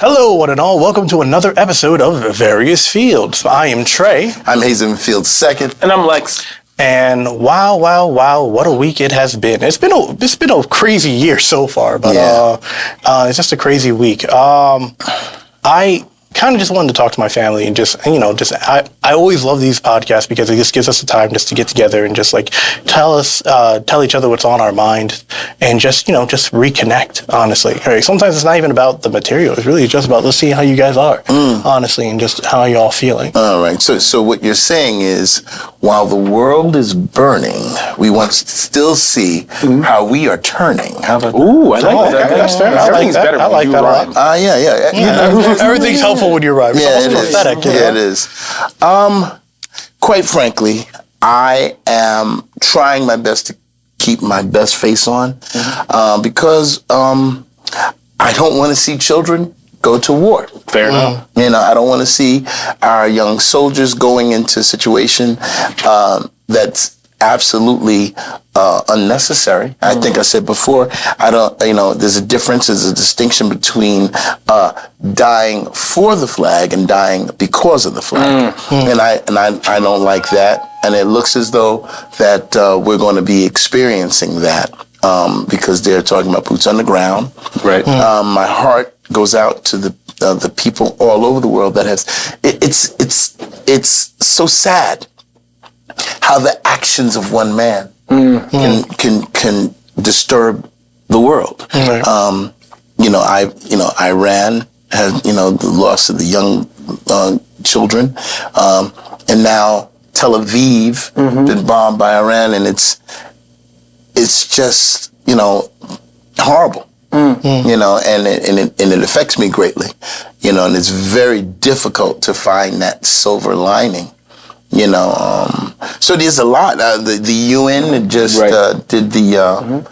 Hello, one and all. Welcome to another episode of Various Fields. I am Trey. I'm Hazen Fields II. And I'm Lex. And wow, what a week it has been. It's been a crazy year so far, but it's just a crazy week. I kind of just wanted to talk to my family and I always love these podcasts because it just gives us the time just to get together and just like tell each other what's on our mind and just reconnect, honestly. Right? Sometimes it's not even about the material. It's really just about let's see how you guys are, honestly, and just how you all feeling. All right. So what you're saying is, while the world is burning, we want to still see how we are turning. How about that? Ooh, I like that. That's fair. Everything's better I like when that you a rhyme. lot. Yeah. Everything's helpful when you rhyme. It's Yeah, almost prophetic. it is. Quite frankly, I am trying my best to keep my best face on because I don't want to see children go to war. Fair enough. I don't want to see our young soldiers going into a situation that's absolutely unnecessary. I think I said before, there's a distinction between dying for the flag and dying because of the flag. And I don't like that. And it looks as though that we're going to be experiencing that because they're talking about boots on the ground. Right. My heart goes out to the people all over the world that has. It's so sad how the actions of one man can disturb the world. Iran has the loss of the young children, and now Tel Aviv been bombed by Iran, and it's just horrible. And it affects me greatly, and it's very difficult to find that silver lining. So there's a lot. The UN just did the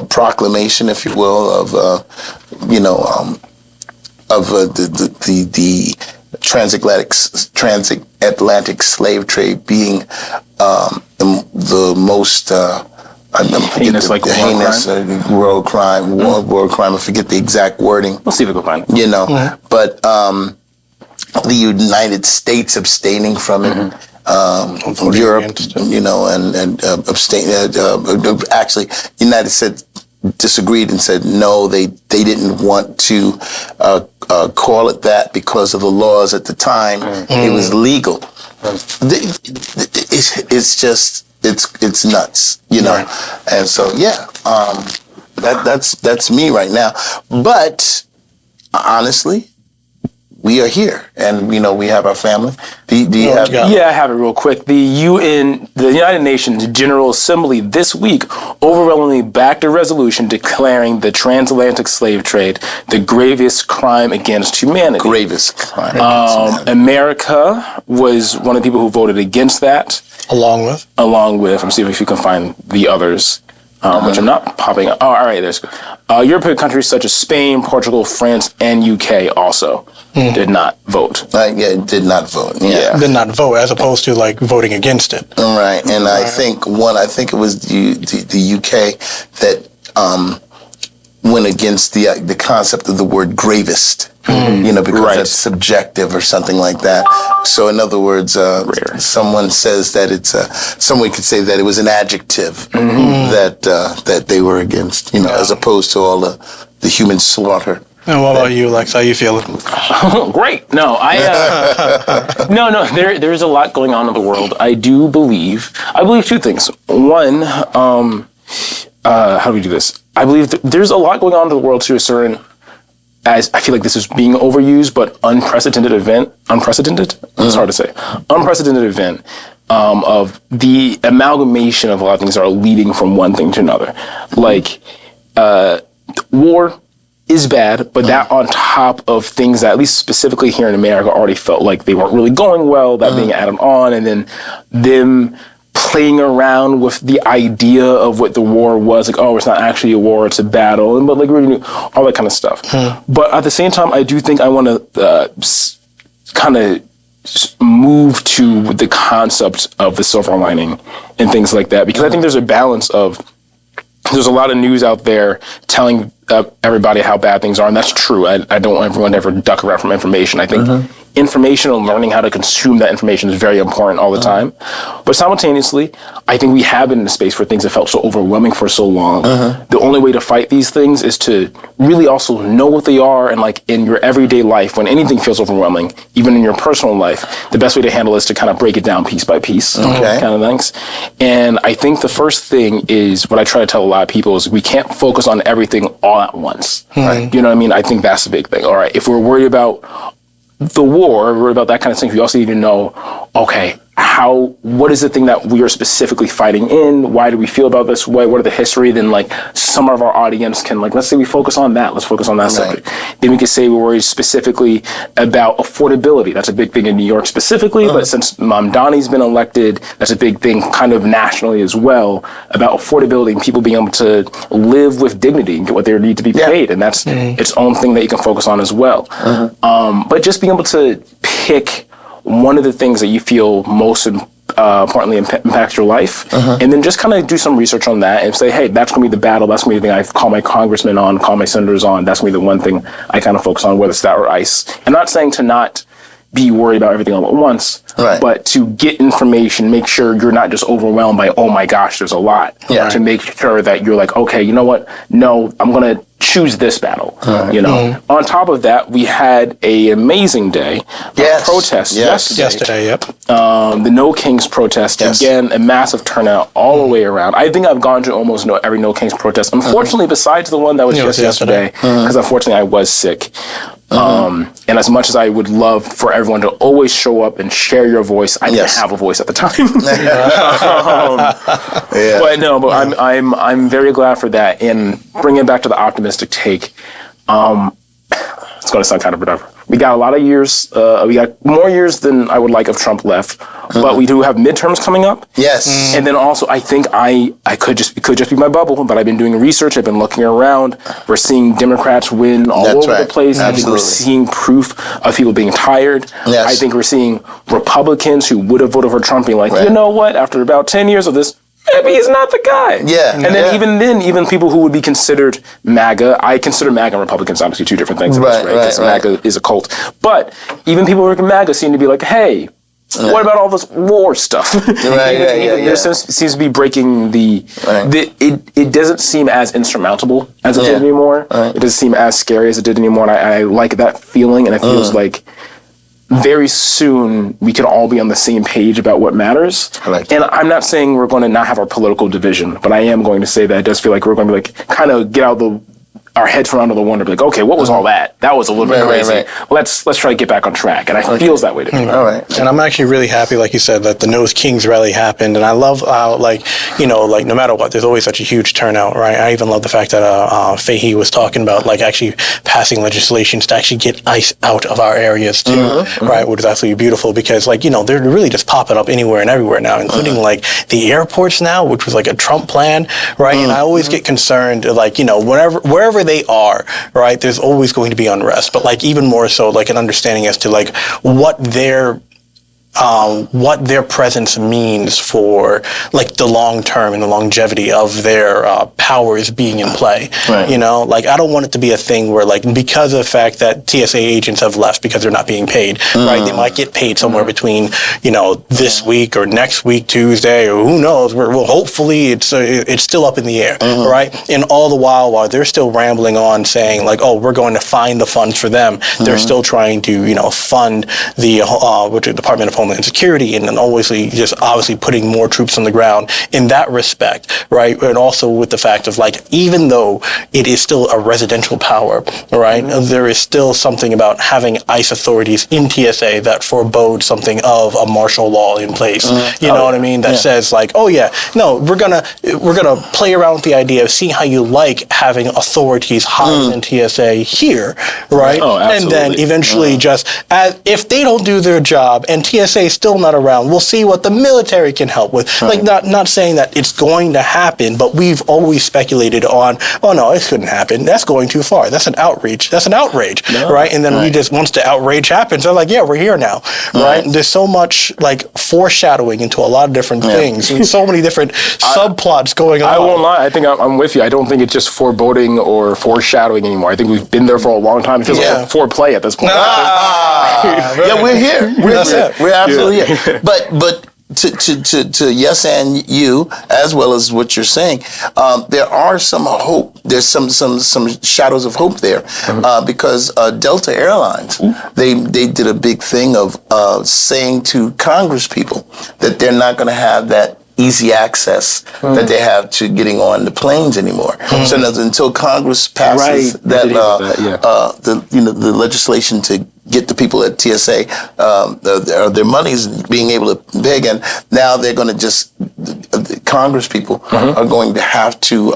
proclamation, if you will, of the transatlantic slave trade being the most heinous, world crime. I forget the exact wording. We'll see if we can find it. But the United States abstaining from it. Europe, and abstain. Actually, United States disagreed and said no, they didn't want to call it that because of the laws at the time. It was legal. It's just it's nuts, And so that's me right now. But honestly, we are here, and we have our family. Do you have? Yeah, I have it real quick. The United Nations General Assembly this week overwhelmingly backed a resolution declaring the transatlantic slave trade the gravest crime against humanity. Gravest crime against humanity. America was one of the people who voted against that. Along with, I'm seeing if you can find the others. Which are not popping up. Oh, all right, there's European countries such as Spain, Portugal, France, and UK also did not vote. Did not vote. Yeah. Did not vote, as opposed to like voting against it. All right, and I think it was the UK that went against the concept of the word gravest. Because that's subjective or something like that. So in other words, someone says that someone could say that it was an adjective that they were against, as opposed to all the human slaughter. And what about you, Lex? How you feeling? Great. No, there's a lot going on in the world. I believe two things. One, how do we do this? I believe there's a lot going on in the world to a certain, as I feel like this is being overused, but unprecedented event. Unprecedented? It's hard to say. Unprecedented event of the amalgamation of a lot of things that are leading from one thing to another. Like, war is bad, but that on top of things that, at least specifically here in America, already felt like they weren't really going well, that being added on, and then them playing around with the idea of what the war was, like, oh, it's not actually a war, it's a battle, but like really all that kind of stuff. But at the same time, I do think I want to kind of move to the concept of the silver lining and things like that, because I think there's a balance of, there's a lot of news out there telling everybody how bad things are, and that's true. I don't want everyone to ever duck around from information. I think information and learning how to consume that information is very important all the time. But simultaneously, I think we have been in a space where things have felt so overwhelming for so long. The only way to fight these things is to really also know what they are, and like in your everyday life, when anything feels overwhelming, even in your personal life, the best way to handle it is to kind of break it down piece by piece, kind of things. And I think the first thing is what I try to tell a lot of people is we can't focus on everything all at once. Right? You know what I mean? I think that's the big thing. All right, if we're worried about the war, worried about that kind of thing, we also need to know, okay, what is the thing that we are specifically fighting in? Why do we feel about this way? What are the history? Then like some of our audience can like, let's say we focus on that. Let's focus on that subject. Then we can say we're worried specifically about affordability. That's a big thing in New York specifically, but since Donnie's been elected, that's a big thing kind of nationally as well about affordability and people being able to live with dignity and get what they need to be paid. And that's its own thing that you can focus on as well. But just being able to pick one of the things that you feel most importantly impacts your life, and then just kind of do some research on that and say, hey, that's going to be the battle. That's going to be the thing I call my congressmen on, call my senators on. That's going to be the one thing I kind of focus on, whether it's that or ICE. I'm not saying to not be worried about everything all at once, but to get information, make sure you're not just overwhelmed by, oh my gosh, there's a lot. To make sure that you're like, okay, you know what? No, I'm going to choose this battle. You know. On top of that, we had an amazing day of protests yesterday. The No Kings protest, again, a massive turnout all the way around. I think I've gone to almost every No Kings protest. Unfortunately, besides the one that was just yesterday, because unfortunately I was sick. And as much as I would love for everyone to always show up and share your voice, I didn't have a voice at the time. But I'm very glad for that. And bringing it back to the optimistic take, it's going to sound kind of redundant. We got a lot of years. We got more years than I would like if Trump left. But we do have midterms coming up. And then also, I think it could just be my bubble, but I've been doing research. I've been looking around. We're seeing Democrats win all over the place. I think we're seeing proof of people being tired. I think we're seeing Republicans who would have voted for Trump being like, you know what? After about 10 years of this, maybe he's not the guy. And then even people who would be considered MAGA, I consider MAGA and Republicans obviously two different things. Because MAGA is a cult. But even people who are MAGA seem to be like, hey, what about all this war stuff? There seems to be breaking it doesn't seem as insurmountable as it did anymore. It doesn't seem as scary as it did anymore. And I like that feeling, and it feels like very soon we can all be on the same page about what matters. And I'm not saying we're going to not have our political division, but I am going to say that it does feel like we're going to be like kind of get out our heads from under the wonder, be like, okay, what was all that? That was a little bit crazy. Let's try to get back on track. And I feels that way to me. And I'm actually really happy, like you said, that the No Kings rally happened. And I love how, no matter what, there's always such a huge turnout, right? I even love the fact that Fahey was talking about, actually passing legislations to actually get ICE out of our areas too, right? Which is absolutely beautiful because, they're really just popping up anywhere and everywhere now, including, the airports now, which was, a Trump plan, right? And I always get concerned, wherever they are, right, there's always going to be unrest, but even more so an understanding as to what their presence means for the long term and the longevity of their powers being in play. You know, I don't want it to be a thing where because of the fact that TSA agents have left because they're not being paid, right? They might get paid somewhere between this week or next week Tuesday or who knows. Well, hopefully it's still up in the air, right? And all the while they're still rambling on saying oh, we're going to find the funds for them. They're still trying to fund the Department of Homeland Security, and then obviously putting more troops on the ground in that respect, right? And also with the fact of even though it is still a residential power, right, there is still something about having ICE authorities in TSA that forebode something of a martial law in place. You know what I mean? That says we're gonna play around with the idea of seeing how you like having authorities higher than TSA here, right? And then eventually if they don't do their job and TSA TSA is still not around. We'll see what the military can help with. Like, not saying that it's going to happen, but we've always speculated on, oh no, it couldn't happen. That's going too far. That's an outreach. That's an outrage, right? And then we just, once the outrage happens, they're like, yeah, we're here now, right? And there's so much like foreshadowing into a lot of different things and so many different subplots going on. I won't lie. I think I'm with you. I don't think it's just foreboding or foreshadowing anymore. I think we've been there for a long time. It feels like foreplay at this point. Yeah, we're here. We're absolutely here. But to yes and you, as well as what you're saying, there are some hope. There's some shadows of hope there, because Delta Airlines, they did a big thing of saying to Congress people that they're not going to have that easy access that they have to getting on the planes anymore. So until Congress passes the legislation to get the people at TSA their monies being able to pay again, now they're going to just Congress people are going to have to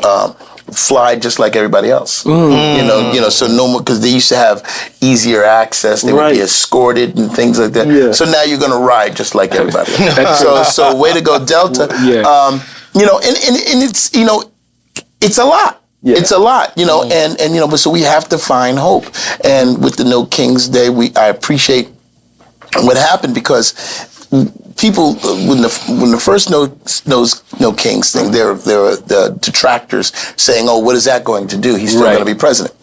fly just like everybody else. So no more, because they used to have easier access. They would be escorted and things like that. So now you're going to ride just like everybody. so way to go, Delta. And it's it's a lot. It's a lot, but so we have to find hope. And with the No King's Day, I appreciate what happened, because people, when the first No Kings thing, there were the detractors saying, "Oh, what is that going to do? He's still going to be president."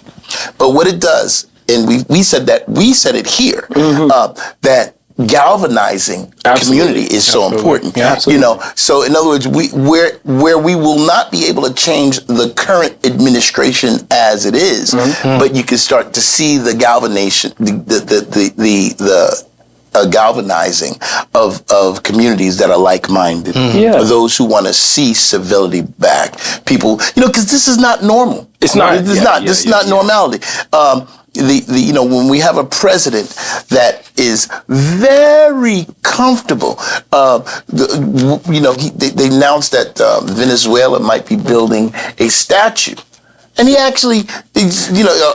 But what it does, and we said it here, that galvanizing community is so important. So in other words, where we will not be able to change the current administration as it is, but you can start to see the galvanization, the galvanizing of communities that are like-minded, those who want to see civility back. People, because this is not normal. It's not. This is not normality. When we have a president that is very comfortable, they announced that Venezuela might be building a statue. And he actually,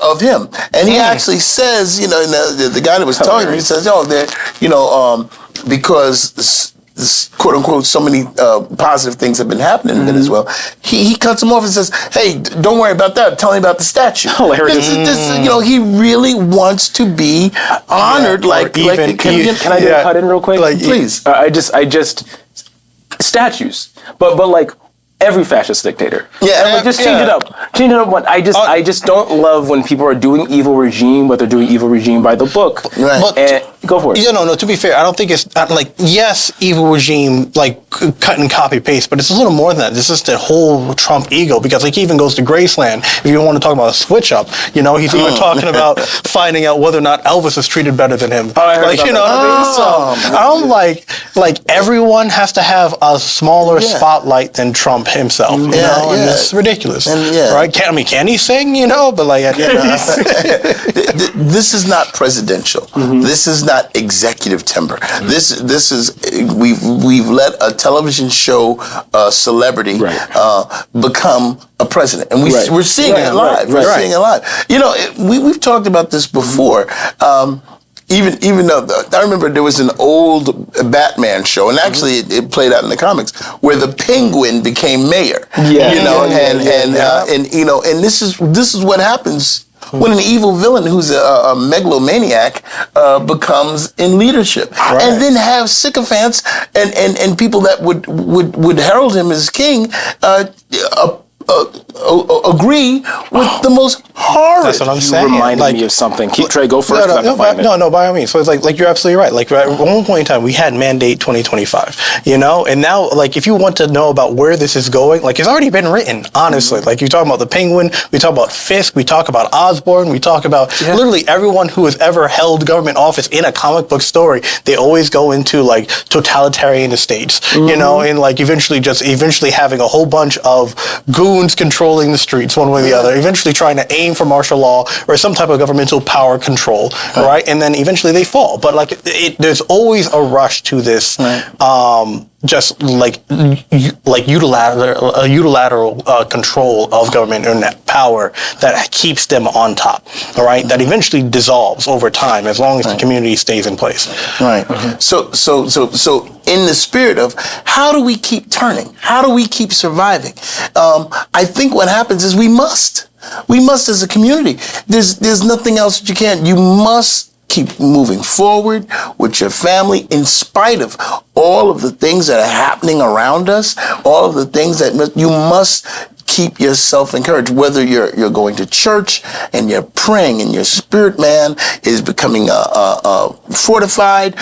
of him, and he actually says, the guy that was talking, he says, because quote unquote, so many positive things have been happening in Venezuela. He cuts him off and says, "Hey, don't worry about that. Tell me about the statue." He really wants to be honored, Can I do a cut in real quick? Please. I just statues, but like every fascist dictator. Just change it up. Change it up. I just don't love when people are doing evil regime, but they're doing evil regime by the book. But go for it. No. To be fair, I don't think it's yes, evil regime, cut and copy paste, but it's a little more than that. This is the whole Trump ego, because he even goes to Graceland. If you want to talk about a switch up, he's even talking about finding out whether or not Elvis is treated better than him. I'm like everyone has to have a smaller spotlight than Trump himself. And it's ridiculous. Right? Can he sing? But this is not presidential. This is not executive timber. This is we've let a television show celebrity become a president, and we're seeing it live. We're seeing it live. We've talked about this before. Even though I remember there was an old Batman show, and actually it played out in the comics, where the Penguin became mayor. And this is what happens when an evil villain who's a megalomaniac becomes in leadership, and then have sycophants and people that would herald him as king agree with the most horrid. That's what I'm saying. You reminded me of something. Trey, go first. No, by all means. So it's like you're absolutely right. At one point in time, we had Mandate 2025, and now, if you want to know about where this is going, it's already been written, honestly. You talk about the Penguin, we talk about Fisk, we talk about Osborne, we talk about literally everyone who has ever held government office in a comic book story. They always go into, totalitarian estates, and, eventually having a whole bunch of goons controlling the streets one way or the other, eventually trying to aim for martial law or some type of governmental power control, right? And then eventually they fall. But there's always a rush to this just like unilateral control of government internet power that keeps them on top. All right, that eventually dissolves over time as long as the community stays in place. Right. So in the spirit of how do we keep turning? How do we keep surviving? I think what happens is we must as a community. There's nothing else that you can. You must keep moving forward with your family in spite of all of the things that are happening around us, all of the things that you must keep yourself encouraged, whether you're going to church and you're praying and your spirit man is becoming fortified,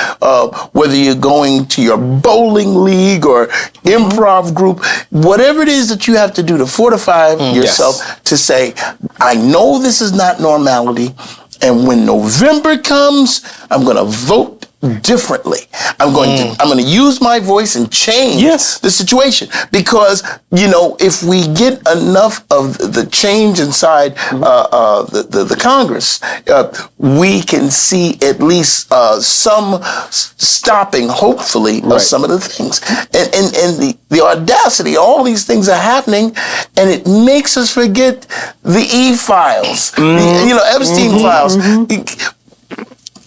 whether you're going to your bowling league or improv group, whatever it is that you have to do to fortify yourself to say, I know this is not normality. And when November comes, I'm going to vote differently. I'm going to use my voice and change the situation, because if we get enough of the change inside the Congress, we can see at least some stopping, hopefully, of some of the things. And the audacity, all these things are happening, and it makes us forget the E-files, Epstein files.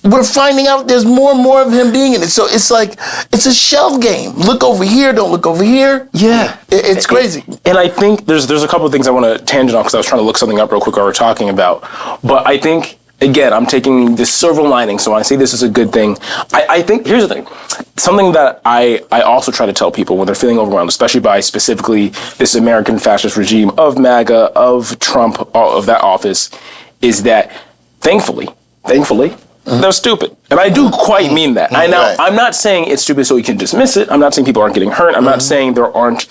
We're finding out there's more and more of him being in it. So it's like, it's a shell game. Look over here, don't look over here. Yeah. It's crazy. And I think there's a couple of things I want to tangent on, because I was trying to look something up real quick while we're talking about. But I think, again, I'm taking this silver lining, so when I say this is a good thing, I think, here's the thing. Something that I also try to tell people when they're feeling overwhelmed, especially by specifically this American fascist regime of MAGA, of Trump, of that office, is that thankfully, they're stupid. And I do quite mean that. I'm not saying it's stupid so we can dismiss it. I'm not saying people aren't getting hurt. I'm not saying there aren't,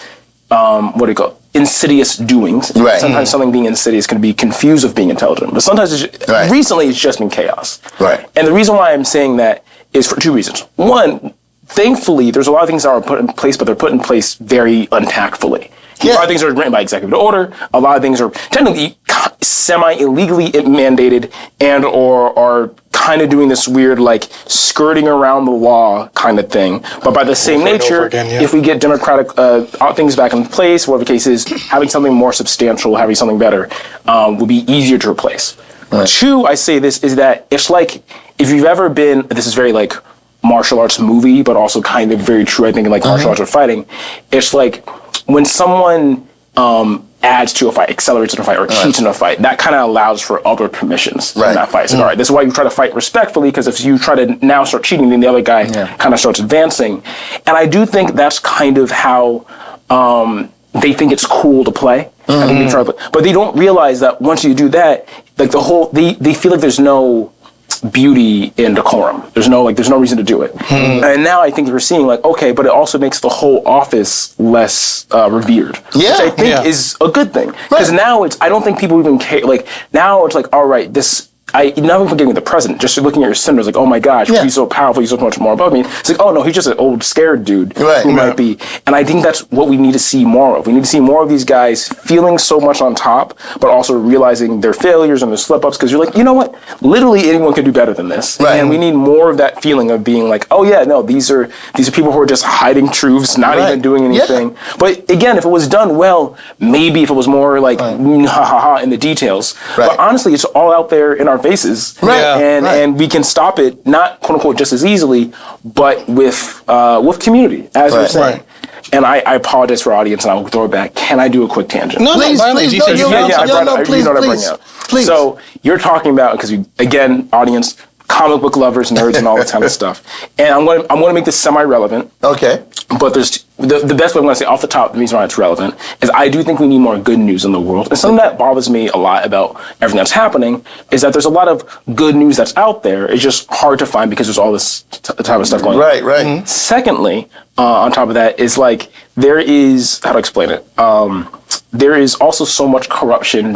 insidious doings. Right. Sometimes something being insidious can be confused with being intelligent. But sometimes, recently, it's just been chaos. Right. And the reason why I'm saying that is for two reasons. One, thankfully, there's a lot of things that are put in place, but they're put in place very untactfully. A lot of things are written by executive order. A lot of things are technically semi-illegally mandated and or are kind of doing this weird, like, skirting around the law kind of thing. But by the same nature, if we get democratic things back in place, whatever the case is, having something more substantial, having something better, would be easier to replace. Right. Two, I say this, is that it's like, if you've ever been, this is very, like, martial arts movie, but also kind of very true, I think, in, like, martial arts or fighting, it's like, when someone adds to a fight, accelerates in a fight, or cheats in a fight, that kind of allows for other permissions in that fight. So, all right, this is why you try to fight respectfully, because if you try to now start cheating, then the other guy kind of starts advancing. And I do think that's kind of how they think it's cool to play. I think they try to play. But they don't realize that once you do that, like they feel like there's no beauty in decorum. There's no reason to do it. And now I think we're seeing, like, okay, but it also makes the whole office less revered, which I think is a good thing. Because now I don't think people even care. Like, now it's like, all right, not even forgetting the president, just looking at your senators, like, oh my gosh, he's so powerful, he's so much more above me. It's like, oh no, he's just an old scared dude who might be. And I think that's what we need to see more of. We need to see more of these guys feeling so much on top, but also realizing their failures and their slip-ups, because you're like, you know what? Literally anyone can do better than this. Right. And we need more of that feeling of being like, oh yeah, no, these are people who are just hiding truths, not even doing anything. But again, if it was done well, maybe if it was more like in the details. But honestly, it's all out there in our faces, and we can stop it, not quote unquote just as easily, but with community, as you're saying. And I apologize for our audience, and I'll throw it back. Can I do a quick tangent? Please. So you're talking about, because again, audience, comic book lovers, nerds, and all that kind of stuff. And I'm going to make this semi-relevant. Okay. But there's the best way I'm going to say off the top, the reason why it's relevant is I do think we need more good news in the world. And something that bothers me a lot about everything that's happening is that there's a lot of good news that's out there. It's just hard to find because there's all this type of stuff going on. Right. Secondly, on top of that is, like, there is, how to explain it? There is also so much corruption.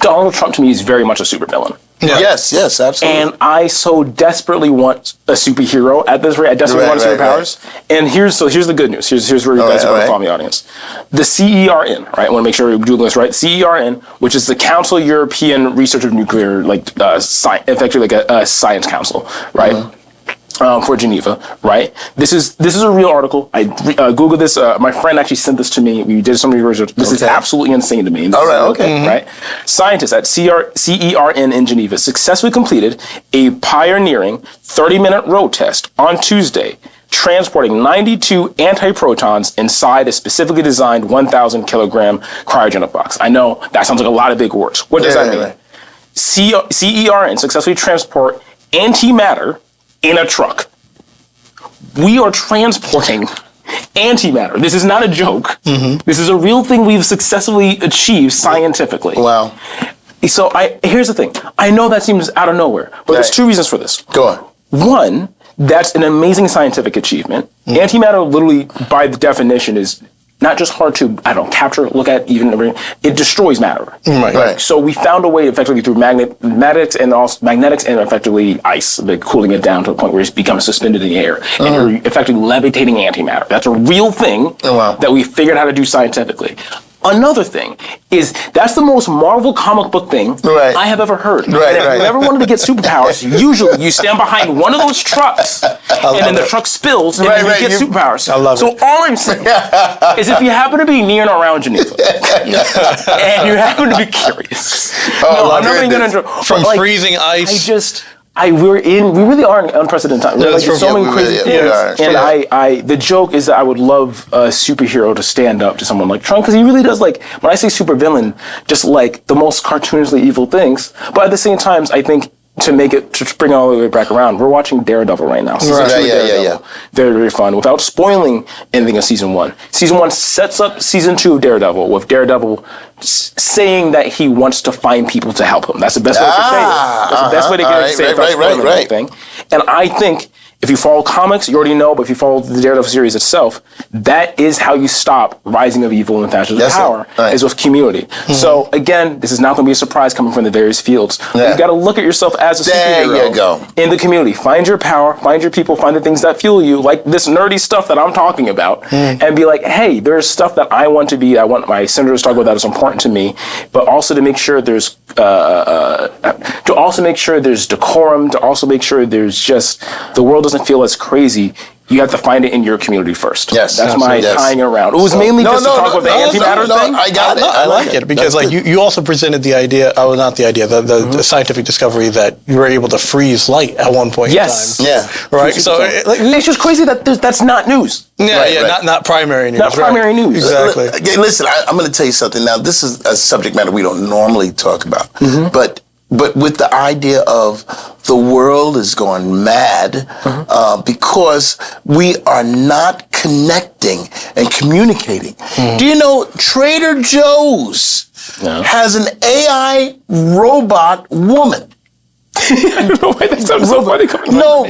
Donald Trump to me is very much a supervillain. Yeah. Yes, absolutely. And I so desperately want a superhero at this rate. I desperately want superpowers. And here's the good news. Here's where you guys are going to follow the audience. The CERN, right? I want to make sure we're doing this right. CERN, which is the Council European Research of Nuclear, like effectively like a science council, right? for Geneva, right? This is a real article. I Googled this. My friend actually sent this to me. We did some research. This is absolutely insane to me. All right, okay. Right? Scientists at CERN in Geneva successfully completed a pioneering 30-minute road test on Tuesday, transporting 92 antiprotons inside a specifically designed 1,000 kilogram cryogenic box. I know that sounds like a lot of big words. What does that mean? Right. CERN successfully transport antimatter in a truck. We are transporting antimatter. This is not a joke. This is a real thing we've successfully achieved scientifically. Wow. So here's the thing. I know that seems out of nowhere, but there's two reasons for this. Go on. One, that's an amazing scientific achievement. Antimatter literally, by the definition, is not just hard to, capture, look at, even, it destroys matter. Right. So we found a way effectively through magnetics and effectively ice, cooling it down to the point where it becomes suspended in the air. And you're effectively levitating antimatter. That's a real thing that we figured out how to do scientifically. Another thing is that's the most Marvel comic book thing I have ever heard. If you ever wanted to get superpowers, usually you stand behind one of those trucks and then the truck spills and then you get superpowers. I love it. So all I'm saying is if you happen to be near and around Geneva and you happen to be curious, I'm not even going to from freezing ice. we really are in unprecedented times. There's so many crazy things. And the joke is that I would love a superhero to stand up to someone like Trump, because he really does, like, when I say supervillain, just like the most cartoonishly evil things. But at the same time, I think to bring it all the way back around, we're watching Daredevil right now. Yeah. Very, very fun. Without spoiling anything of season 1. Season 1 sets up season 2 of Daredevil, with Daredevil saying that he wants to find people to help him. That's the best way to say it. That's the best way to get it to say it without spoiling anything. And I think if you follow comics, you already know, but if you follow the Daredevil series itself, that is how you stop rising of evil and fascist power, is with community. So again, this is not going to be a surprise coming from the various fields. You got to look at yourself as a superhero in the community. Find your power, find your people, find the things that fuel you, like this nerdy stuff that I'm talking about, and be like, hey, there's stuff that I want to be, I want my senators to talk about that is important to me, but also to make sure there's decorum, to also make sure there's just, the world doesn't feel as crazy. You have to find it in your community first. That's my tying around. It was mainly just to talk about the antimatter thing. I got it. I like it because you also presented the idea, the scientific discovery that you were able to freeze light at one point in time. Right? So it's just crazy that that's not news. Not primary news. Not primary news. Exactly. Listen, I'm going to tell you something. Now, this is a subject matter we don't normally talk about, but with the idea of the world is going mad because we are not connecting and communicating. Do you know Trader Joe's has an AI robot woman? I don't know why that sounds so funny. No,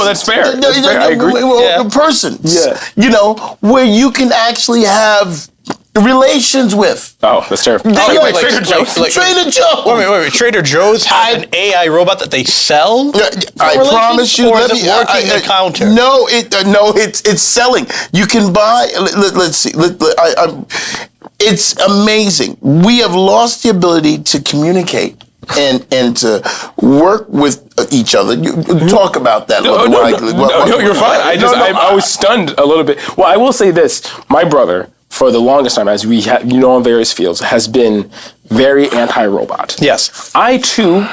that's fair. That's fair. I agree. A person, where you can actually have relations with. Oh, that's terrible. Like Trader Joe's. Trader Joe's. Wait. Trader Joe's has an AI robot that they sell? I promise you. Or is it working the counter? No, it's selling. You can buy. Let's see. It's amazing. We have lost the ability to communicate and to work with each other. Talk about that. No, you're fine. I was stunned a little bit. Well, I will say this. My brother, for the longest time, as we have, in various fields, has been very anti-robot. Yes. I, too,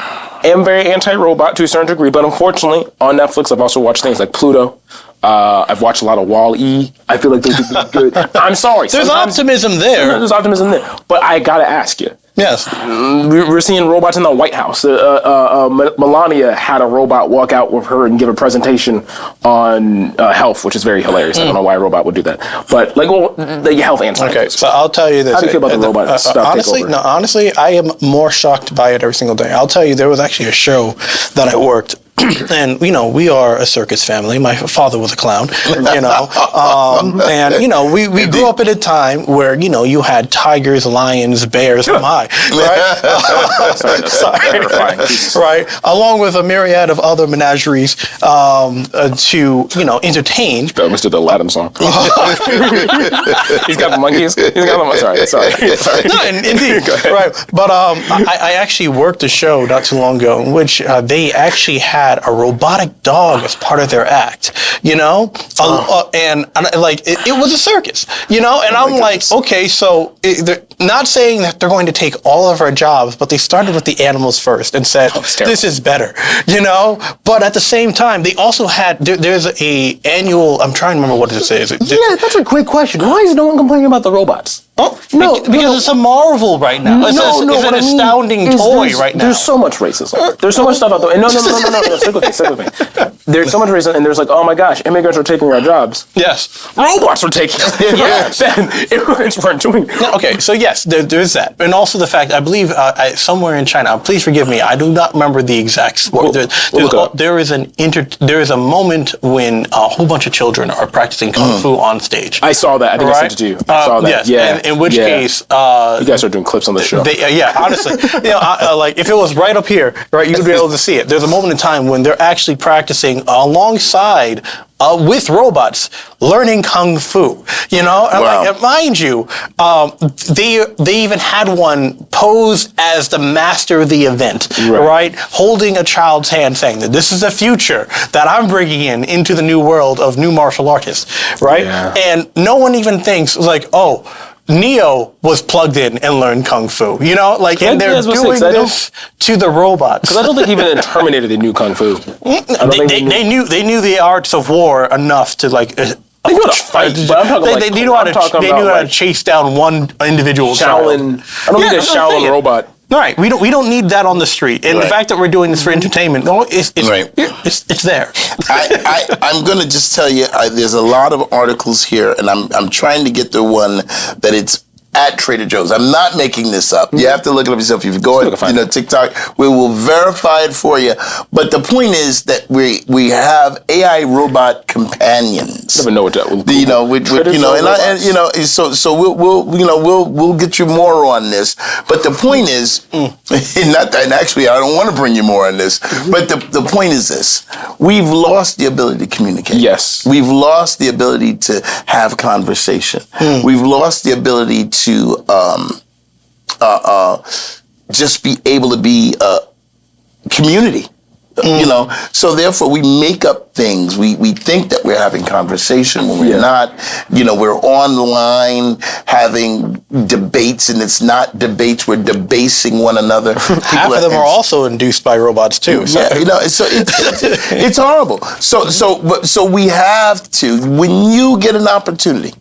am very anti-robot to a certain degree, but unfortunately, on Netflix, I've also watched things like Pluto. I've watched a lot of Wall-E. I feel like they could be good. I'm sorry. There's optimism there. There's optimism there. But I gotta ask you. Yes. We're seeing robots in the White House. Melania had a robot walk out with her and give a presentation on health, which is very hilarious. I don't know why a robot would do that. But, the health and science. Okay, so I'll tell you this. How do you feel about the robot stuff? Honestly, I am more shocked by it every single day. I'll tell you, there was actually a show that I worked. And, we are a circus family. My father was a clown, and, we grew up at a time where, you had tigers, lions, bears, right? Right? Along with a myriad of other menageries to, entertain. Mr. the Aladdin song. He's got the monkeys. He's got the monkeys. Sorry. No, indeed. Right. But I actually worked a show not too long ago in which they actually had had a robotic dog as part of their act, you know? And like, it was a circus, you know? And I'm like, okay, so they're not saying that they're going to take all of our jobs, but they started with the animals first and said, this is better, you know? But at the same time, they also had, there's a annual, I'm trying to remember what it is. Yeah, that's a great question. Why is no one complaining about the robots? Oh, no, because it's a marvel right now. It's an astounding toy right now. There's so much racism. There's so much stuff out there. And no, stick with me. There's so much racism, and there's like, oh my gosh, immigrants are taking our jobs. Yes. Robots are taking yes. Then immigrants weren't doing it. Okay, so yes, there's that. And also the fact, I believe somewhere in China, please forgive me, I do not remember the exact sport. There is a moment when a whole bunch of children are practicing Kung Fu on stage. I saw that. I think I sent it to you. I saw that. Yes. Yeah. In which case, you guys are doing clips on the show. Honestly, you know, like if it was right up here, right, you'd be able to see it. There's a moment in time when they're actually practicing alongside with robots, learning Kung Fu. You know, and like, mind you, they even had one pose as the master of the event, right? Holding a child's hand, saying that this is the future that I'm bringing into the new world of new martial artists, right? Yeah. And no one even thinks like, oh, Neo was plugged in and learned Kung Fu, you know, like, and they're doing this to the robots. Because I don't think even in Terminator they knew Kung Fu. They knew the arts of war enough to like. They knew how to fight, but I'm talking they knew how to chase down one individual. Shaolin. I don't need a Shaolin robot. All right, we don't need that on the street, and the fact that we're doing this for entertainment, it's there. I'm going to just tell you, there's a lot of articles here, and I'm trying to get the one that it's at Trader Joe's. I'm not making this up. You have to look it up yourself. If you go on TikTok, we will verify it for you. But the point is that we have AI robot companions. Never know what that will be. You know, we'll get you more on this. But the point is, and actually, I don't want to bring you more on this. But the point is this: we've lost the ability to communicate. Yes, we've lost the ability to have conversation. We've lost the ability to just be able to be a community, you know. So therefore, we make up things. We think that we're having conversation when we're not. You know, we're online having debates, and it's not debates. We're debasing one another. Half of them are also induced by robots too. So. Yeah, you know, so it's horrible. So we have to, when you get an opportunity.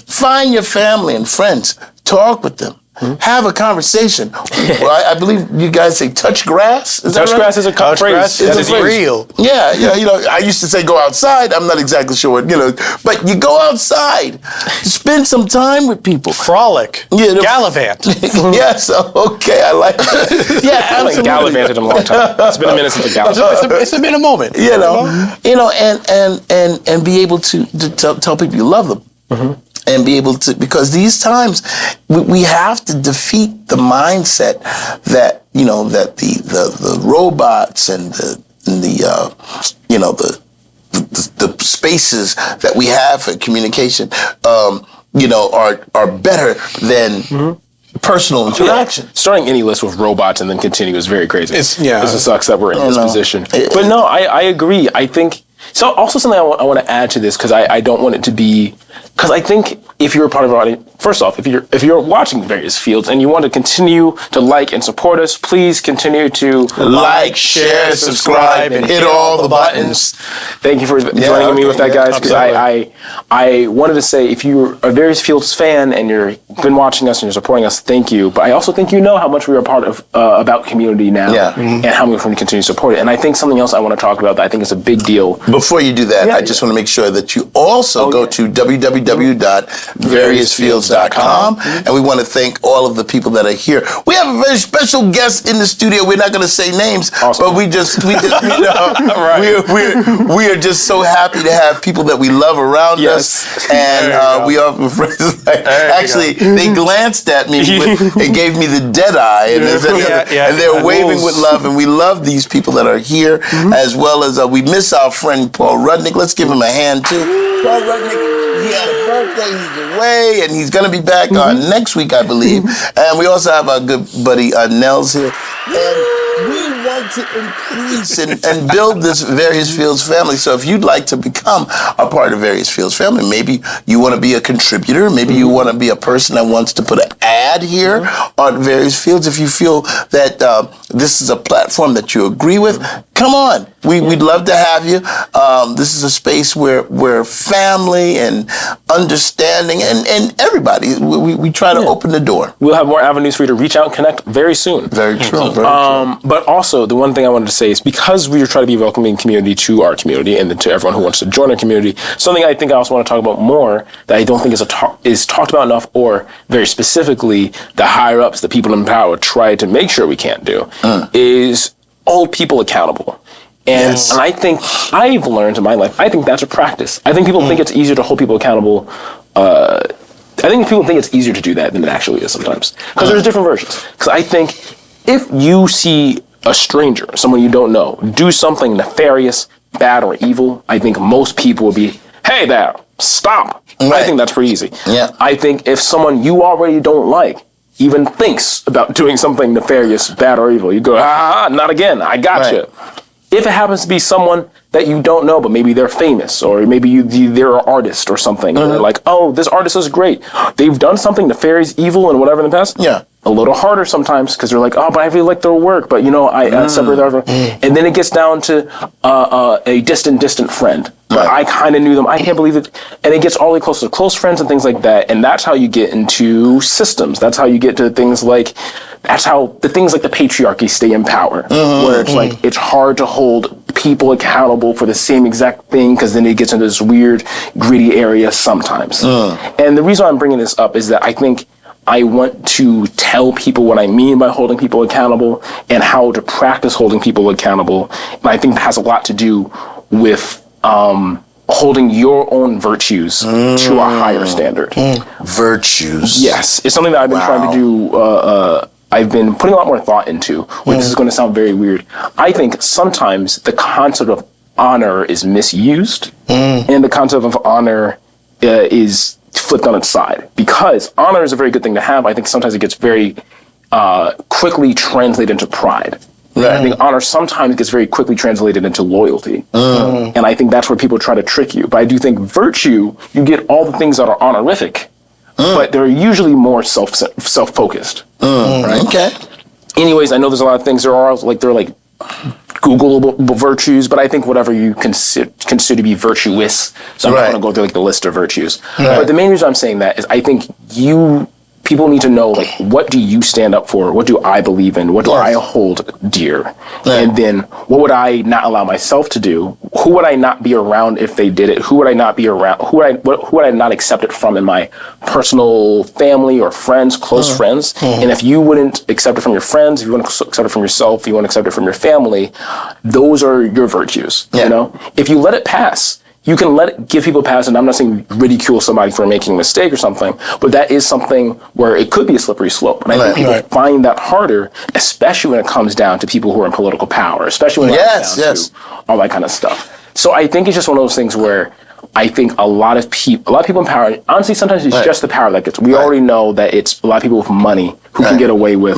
Find your family and friends. Talk with them. Have a conversation. I believe you guys say touch grass. Touch grass is a phrase. That is real. Yeah, you know, I used to say go outside. I'm not exactly sure what, you know, but you go outside. Spend some time with people. Frolic. Gallivant. Yes, okay, I like that. Yeah, I haven't gallivanted in a long time. It's been a minute since I gallivanted. It's been a moment. You know, and be able to tell people you love them. And be able to, because these times we have to defeat the mindset that, you know, that the robots and the spaces that we have for communication, you know, are better than personal interaction. Yeah. Starting any list with robots and then continue is very crazy. It sucks that we're in this position. But no, I agree. I think, so also something I want to add to this, because I don't want it to be, because I think if you're a part of our audience, first off, if you're watching Various Fields and you want to continue to like and support us, please continue to like, share, subscribe, and hit all the buttons. Thank you for joining me with that, guys, because I wanted to say, if you're a Various Fields fan and you've been watching us and you're supporting us, thank you. But I also think you know how much we are a part of about community now, and how much we continue to support it. And I think something else I want to talk about that I think is a big deal. Before you do that, I just want to make sure that you also go to www.variousfields.com, and we want to thank all of the people that are here. We have a very special guest in the studio. We're not going to say names, but we just you know, we are just so happy to have people that we love around us, and we are friends. Actually, they glanced at me and gave me the dead eye, and they're waving with love, and we love these people that are here, as well as we miss our friend Paul Rudnick. Let's give him a hand too. Paul Rudnick, he had a birthday, he's away, and he's going to be back next week, I believe. And we also have our good buddy Nels here. And we want wanted to increase and build this Various Fields family. So if you'd like to become a part of Various Fields family, maybe you want to be a contributor, maybe you want to be a person that wants to put an ad here on Various Fields. If you feel that this is a platform that you agree with, come on. We'd love to have you. This is a space where family and understanding and everybody, we try to open the door. We'll have more avenues for you to reach out and connect very soon. Very true. But also, the one thing I wanted to say is because we are trying to be a welcoming community to our community and to everyone who wants to join our community, something I think I also want to talk about more that I don't think is talked about enough, or very specifically, the higher ups, the people in power, try to make sure we can't do, is hold people accountable. And I think I've learned in my life, I think that's a practice. I think people think it's easier to hold people accountable. I think people think it's easier to do that than it actually is sometimes. Because there's different versions. Because I think if you see a stranger, someone you don't know, do something nefarious, bad, or evil, I think most people would be, hey there, stop. Right. I think that's pretty easy. Yeah. I think if someone you already don't like even thinks about doing something nefarious, bad, or evil, you go, not again, I got you. If it happens to be someone that you don't know, but maybe they're famous, or maybe they're an artist or something, and they're like, oh, this artist is great. They've done something nefarious, evil, and whatever in the past. Yeah. A little harder sometimes, because they're like, oh, but I really like their work, but I separate them. And then it gets down to a distant friend. But I kind of knew them. I can't believe it. And it gets all the way close to close friends and things like that. And that's how you get into systems. That's how you get to things like, that's how the things like the patriarchy stay in power, where it's like, it's hard to hold people accountable for the same exact thing, because then it gets into this weird, gritty area sometimes. And the reason I'm bringing this up is that I think I want to tell people what I mean by holding people accountable and how to practice holding people accountable. And I think that has a lot to do with holding your own virtues to a higher standard. Virtues. Yes. It's something that I've been trying to do. I've been putting a lot more thought into. This is going to sound very weird. I think sometimes the concept of honor is misused, and the concept of honor is flipped on its side. Because honor is a very good thing to have, I think sometimes it gets very quickly translated into pride. I think honor sometimes gets very quickly translated into loyalty. And I think that's where people try to trick you. But I do think virtue, you get all the things that are honorific, but they're usually more self-focused. Right? Okay. Anyways, I know there's a lot of things. They're like Googleable virtues, but I think whatever you consider to be virtuous. So I'm not going to go through like the list of virtues. But the main reason I'm saying that is I think people need to know, like, what do you stand up for? What do I believe in? What do I hold dear? And then what would I not allow myself to do? Who would I not be around if they did it? Who would I not be around? Who would I not accept it from in my personal family or friends, close friends? And if you wouldn't accept it from your friends, if you wouldn't accept it from yourself, if you wouldn't accept it from your family, those are your virtues. You know, if you let it pass, you can give people pass, and I'm not saying ridicule somebody for making a mistake or something, but that is something where it could be a slippery slope. And I think people find that harder, especially when it comes down to people who are in political power, especially when it comes down to all that kind of stuff. So I think it's just one of those things where I think a lot of people in power, honestly, sometimes it's just the power that gets. We already know that it's a lot of people with money who can get away with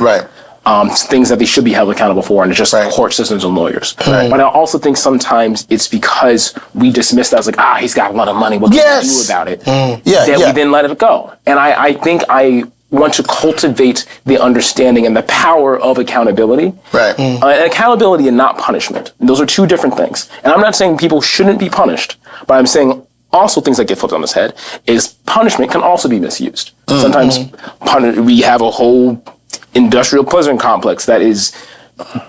things that they should be held accountable for, and it's just court systems and lawyers. But I also think sometimes it's because we dismiss that as like, he's got a lot of money, what can we do about it? We then let it go. And I think I want to cultivate the understanding and the power of accountability. And accountability and not punishment. Those are two different things. And I'm not saying people shouldn't be punished, but I'm saying also things that get flipped on its head is punishment can also be misused. Sometimes we have a whole industrial prison complex that is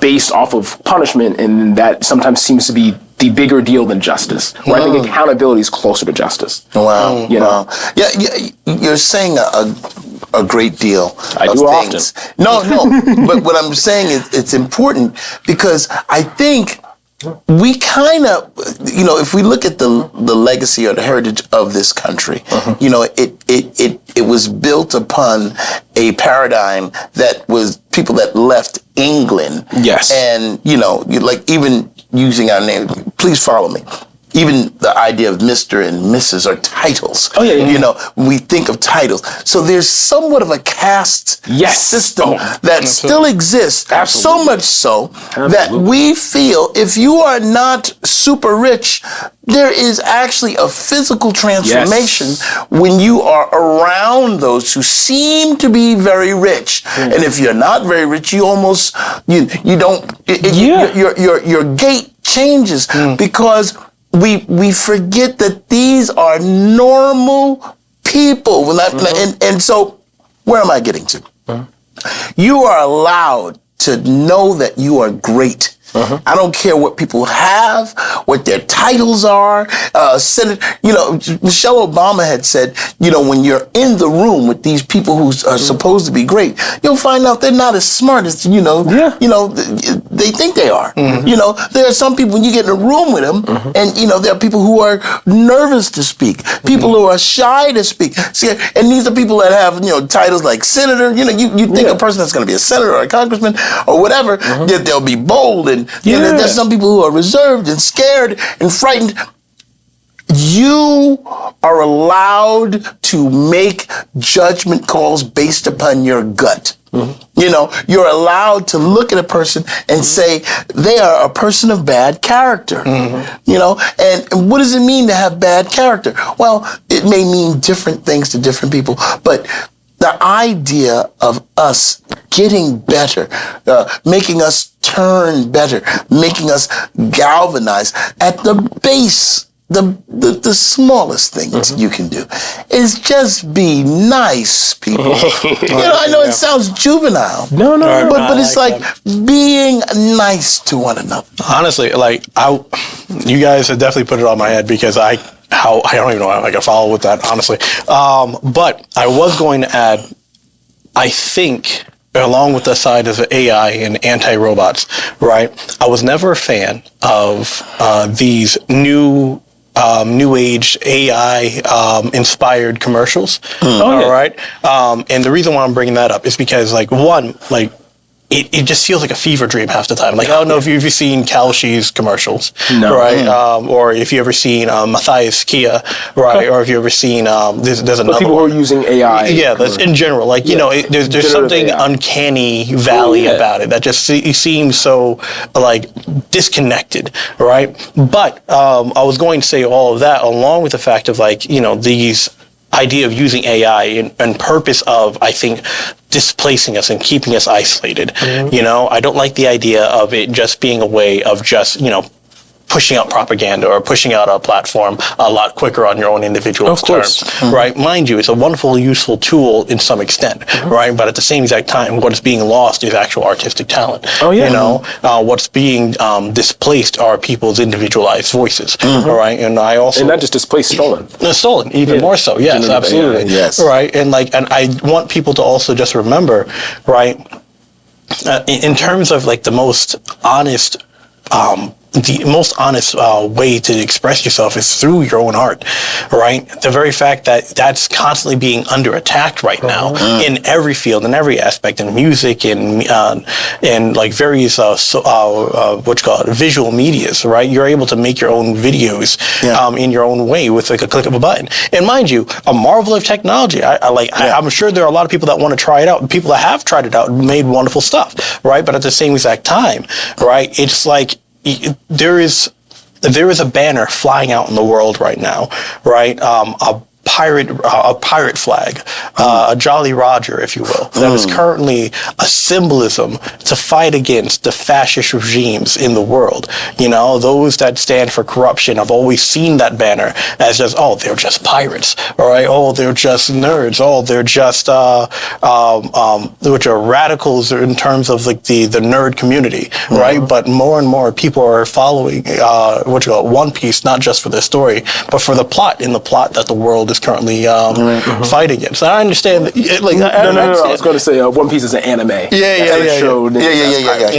based off of punishment, and that sometimes seems to be the bigger deal than justice. Where I think accountability is closer to justice. You know? Yeah, you're saying a great deal I of do things. often. No, but what I'm saying is it's important because I think we kind of, if we look at the legacy or the heritage of this country, it was built upon a paradigm that was people that left England. Yes. And, like even using our name, please follow me. even the idea of Mr. and Mrs. are titles. Oh, yeah. You know, we think of titles. So there's somewhat of a caste system that still exists. So much so that we feel if you are not super rich, there is actually a physical transformation when you are around those who seem to be very rich. And if you're not very rich, you almost, you don't, your gait changes because we forget that these are normal people. And so where am I getting to? You are allowed to know that you are great. I don't care what people have, what their titles are. Senator, Michelle Obama had said, when you're in the room with these people who are supposed to be great, you'll find out they're not as smart as they think they are. There are some people when you get in a room with them, and there are people who are nervous to speak, people who are shy to speak. See, and these are people that have titles like senator. You think a person that's going to be a senator or a congressman or whatever, that they'll be bold and there's some people who are reserved and scared and frightened. You are allowed to make judgment calls based upon your gut. You're allowed to look at a person and say they are a person of bad character. And what does it mean to have bad character? Well, it may mean different things to different people, but the idea of us getting better, making us turn better, making us galvanize at the base, the smallest things you can do is just be nice, people. I know it sounds juvenile. No, but it's like being nice to one another. Honestly, you guys have definitely put it on my head because I don't even know how I can follow with that, honestly. But I was going to add, I think, along with the side of AI and anti-robots, right? I was never a fan of these new age AI inspired commercials. All right. And the reason why I'm bringing that up is because it just feels like a fever dream half the time. I don't know if you've seen Kalshi's commercials, right? Or if you ever seen Matthias Kia, right? Or if you ever seen there's another people who are using AI. Yeah, that's in general. There's something AI. Uncanny valley about it that just seems so disconnected, right? But I was going to say all of that along with the fact of these idea of using AI and purpose of, I think, displacing us and keeping us isolated. I don't like the idea of it just being a way of just, pushing out propaganda or pushing out a platform a lot quicker on your own individual terms, right? Mind you, it's a wonderful, useful tool in some extent, right? But at the same exact time, what is being lost is actual artistic talent. What's being displaced are people's individualized voices, all right? And I also... And not just displaced, stolen. Stolen, even more so, yes, absolutely. Yes. Right, and I want people to also just remember, right, in terms of the most honest way to express yourself is through your own art, right? The very fact that that's constantly being under attack right now in every field, in every aspect, in music, in various visual medias, right? You're able to make your own videos in your own way with a click of a button. And mind you, a marvel of technology. I'm sure there are a lot of people that want to try it out. People that have tried it out and made wonderful stuff, right? But at the same exact time, right? It's there is a banner flying out in the world right now, right? A pirate flag, a Jolly Roger, if you will, that is currently a symbolism to fight against the fascist regimes in the world. Those that stand for corruption have always seen that banner as just, they're just pirates, all right? They're just nerds. They're just which are radicals in terms of the nerd community, right? But more and more people are following One Piece, not just for the story, but for the plot that the world is currently fighting against. I understand that. I was going to say One Piece is an anime. Yeah.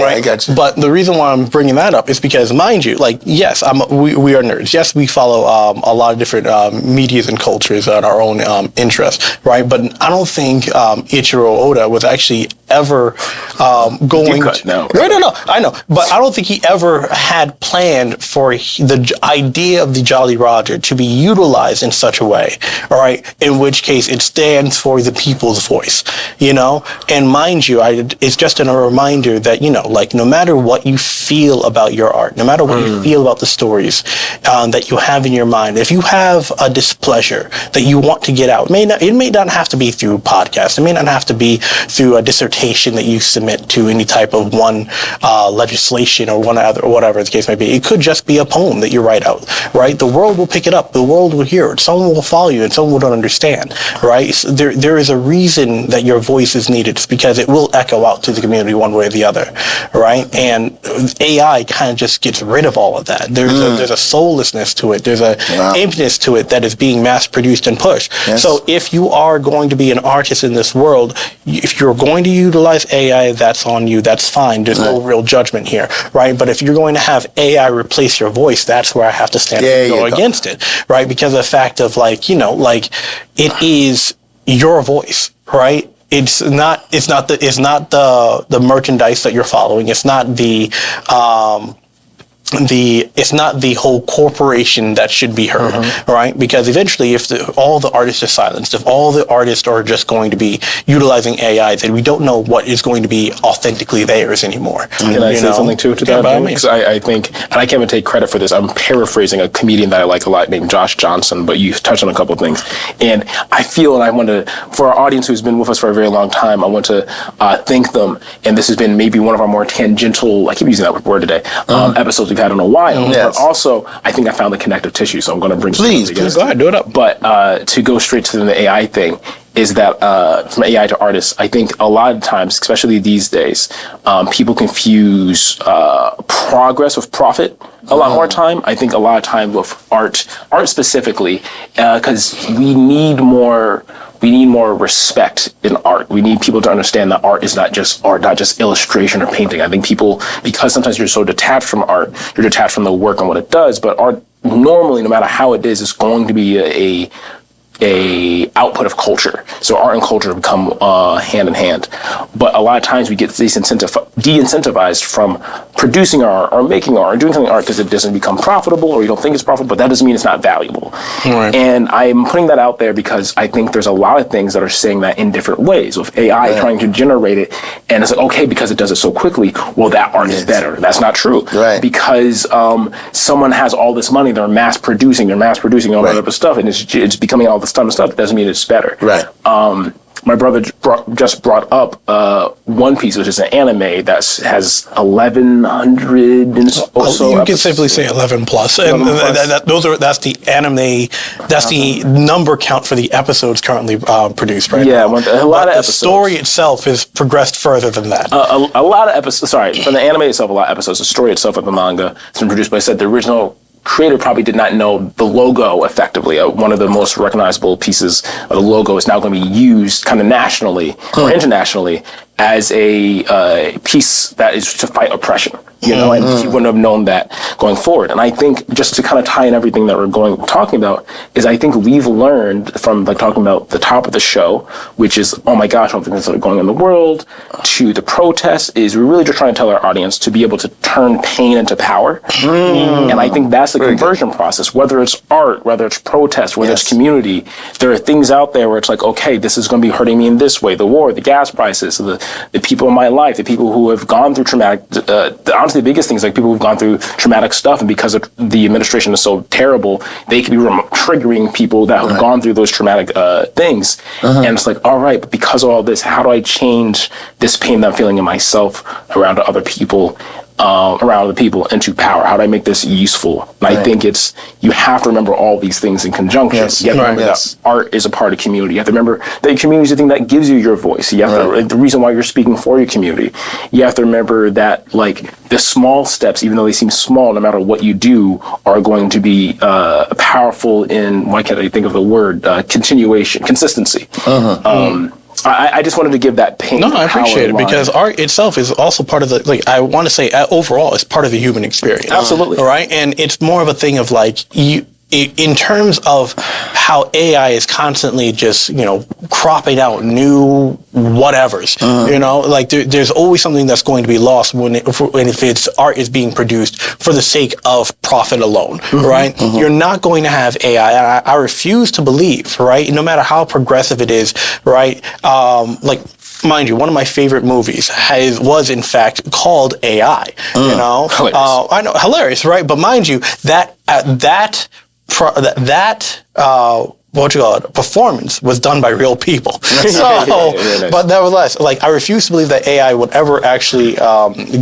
I got you. But the reason why I'm bringing that up is because, mind you, yes, we are nerds. Yes, we follow a lot of different medias and cultures and our own interests, right? But I don't think Ichiro Oda was actually ever No, I know, but I don't think he ever had planned for the idea of the Jolly Roger to be utilized in such a way, all right, in which case it stands for the people's voice, and mind you, it's just a reminder that, like, no matter what you feel about your art, no matter what you feel about the stories that you have in your mind, if you have a displeasure that you want to get out, it may not have to be through podcasts, it may not have to be through a dissertation that you submit to any type of one legislation or whatever the case may be. It could just be a poem that you write out, right? The world will pick it up, the world will hear it, someone will follow you, and someone will understand, right? So there is a reason that your voice is needed. It's because it will echo out to the community one way or the other, right? And AI kind of just gets rid of all of that. There's a soullessness to it. There's a emptiness to it that is being mass produced and pushed. Yes. So if you are going to be an artist in this world, if you're going to utilize AI, that's on you. That's fine. There's no real judgment here, right? But if you're going to have AI replace your voice, that's where I have to stand and go against it, right? Because of the fact of, like, it is your voice, right? It's not the merchandise that you're following. It's not it's not the whole corporation that should be heard, right? Because eventually, if all the artists are silenced, if all the artists are just going to be utilizing AI, then we don't know what is going to be authentically theirs anymore. Can I say something too to that? Because I think, and I can't even take credit for this, I'm paraphrasing a comedian that I like a lot named Josh Johnson, but you touched on a couple of things. And I feel, and I want to, for our audience who's been with us for a very long time, I want to thank them. And this has been maybe one of our more tangential, I keep using that word today, episodes we've had in a while. But also, I think I found the connective tissue, so I'm going to bring Please go ahead, do it up. But to go straight to the AI thing, is that from AI to artists, I think a lot of times, especially these days, people confuse progress with profit a lot more time. I think a lot of time with art specifically, because we need more respect in art. We need people to understand that art is not just art, not just illustration or painting. I think people, because sometimes you're so detached from art, you're detached from the work and what it does, but art normally, no matter how it is going to be a output of culture. So art and culture become hand in hand. But a lot of times we get de-incentivized from producing art or making art or doing something art because it doesn't become profitable, or you don't think it's profitable, but that doesn't mean it's not valuable. Right. And I'm putting that out there because I think there's a lot of things that are saying that in different ways. With AI trying to generate it, and it's like, okay, because it does it so quickly, well, that art is better. That's not true. Right. Because someone has all this money, they're mass producing all that other stuff, and it's becoming all this ton of stuff. It doesn't mean it's better. Right. My brother just brought up One Piece, which is an anime that has 1,100 or so. You can simply say 11 plus, and that's the anime. That's the number count for the episodes currently produced right now. Yeah, a lot of episodes. The story itself has progressed further than that. A lot of episodes. Sorry, from the anime itself, a lot of episodes. The story itself of the manga has been produced, but I said the original creator probably did not know the logo effectively. One of the most recognizable pieces of the logo is now going to be used kind of nationally or internationally as a piece that is to fight oppression. And he wouldn't have known that going forward. And I think just to kind of tie in everything that we're talking about is I think we've learned from like talking about the top of the show, which is, oh my gosh, all the things that are going on in the world, to the protests, is we're really just trying to tell our audience to be able to turn pain into power. And I think that's the conversion process, whether it's art, whether it's protest, whether it's community. There are things out there where it's like, okay, this is going to be hurting me in this way. The war, the gas prices, the people in my life, the people who have gone through traumatic, honestly, the biggest things, like people who've gone through traumatic stuff, and because the administration is so terrible, they can be triggering people that have gone through those traumatic things. And it's like, all right, but because of all this, how do I change this pain that I'm feeling in myself around other people? Into power? How do I make this useful? And I think you have to remember all these things in conjunction. You have to remember that art is a part of community. You have to remember that community is the thing that gives you your voice. You have to, the reason why you're speaking for your community. You have to remember that, like, the small steps, even though they seem small, no matter what you do, are going to be powerful in, why can't I think of the word, consistency. I just wanted to give that pain. No, I appreciate it, because art itself is also part of the, like, I want to say overall, it's part of the human experience. Absolutely. All right. And it's more of a thing of like, in terms of how AI is constantly just, cropping out new whatevers, like there's always something that's going to be lost when if its art is being produced for the sake of profit alone, right? You're not going to have AI. And I refuse to believe, right? No matter how progressive it is, right? Mind you, one of my favorite movies was in fact called AI. Hilarious. I know, hilarious, right? But mind you, performance was done by real people. So, but nevertheless, I refuse to believe that AI would ever actually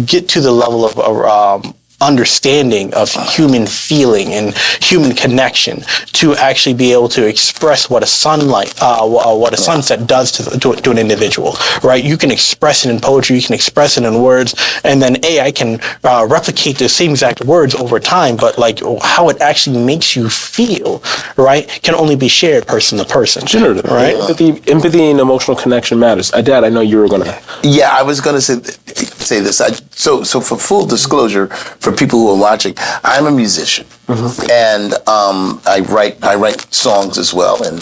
get to the level of understanding of human feeling and human connection to actually be able to express what a sunset does to an individual, right? You can express it in poetry, you can express it in words, and then AI can replicate the same exact words over time, but how it actually makes you feel, right, can only be shared person to person. Generative, right? Empathy and emotional connection matters. Dad, I know you were gonna. Yeah, I was gonna say this. So for full disclosure, for people who are watching, I'm a musician, and I write songs as well, and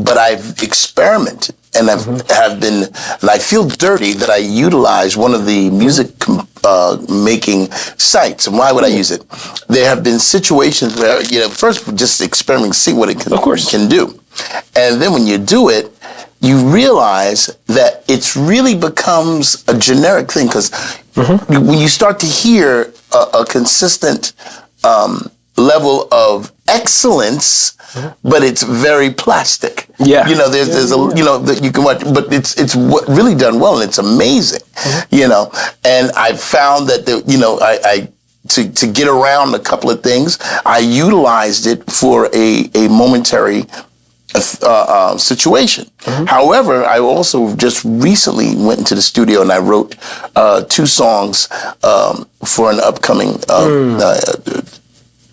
but I've experimented and have been, and I feel dirty that I utilize one of the music making sites. And why would I use it? There have been situations where first just experiment, see what it can do, and then when you do it, you realize that it's really becomes a generic thing, because when you start to hear a consistent level of excellence, but it's very plastic. Yeah. There's that you can watch, but it's really done well, and it's amazing. And I found that I to get around a couple of things, I utilized it for a momentary situation. However, I also just recently went into the studio and I wrote 2 songs for an upcoming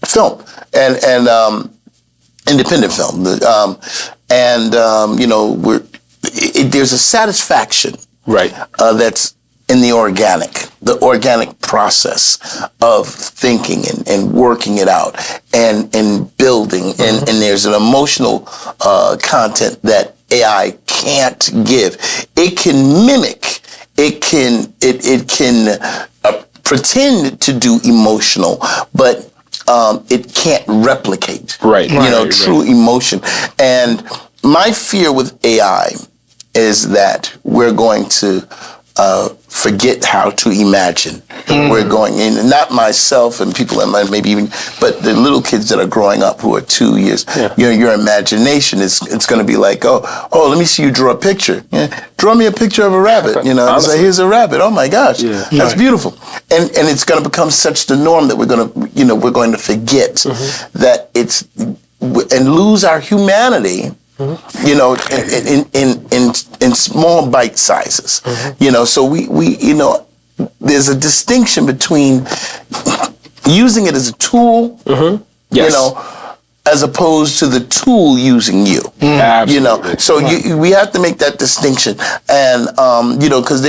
film and independent film. There's a satisfaction, right? That's in the organic process of thinking and working it out and building. And there's an emotional content that AI can't give. It can mimic. It can pretend to do emotional, but it can't replicate. True emotion. And my fear with AI is that we're going to forget how to imagine. We're going in, not myself and people that maybe even, but the little kids that are growing up who are 2 years. Your imagination it's going to be like, oh, let me see you draw a picture. Draw me a picture of a rabbit. It's like, here's a rabbit. Oh my gosh, that's beautiful. And it's going to become such the norm that we're going to forget that it's and lose our humanity. In small bite sizes, so we there's a distinction between using it as a tool, as opposed to the tool using you. Absolutely. So we have to make that distinction, and because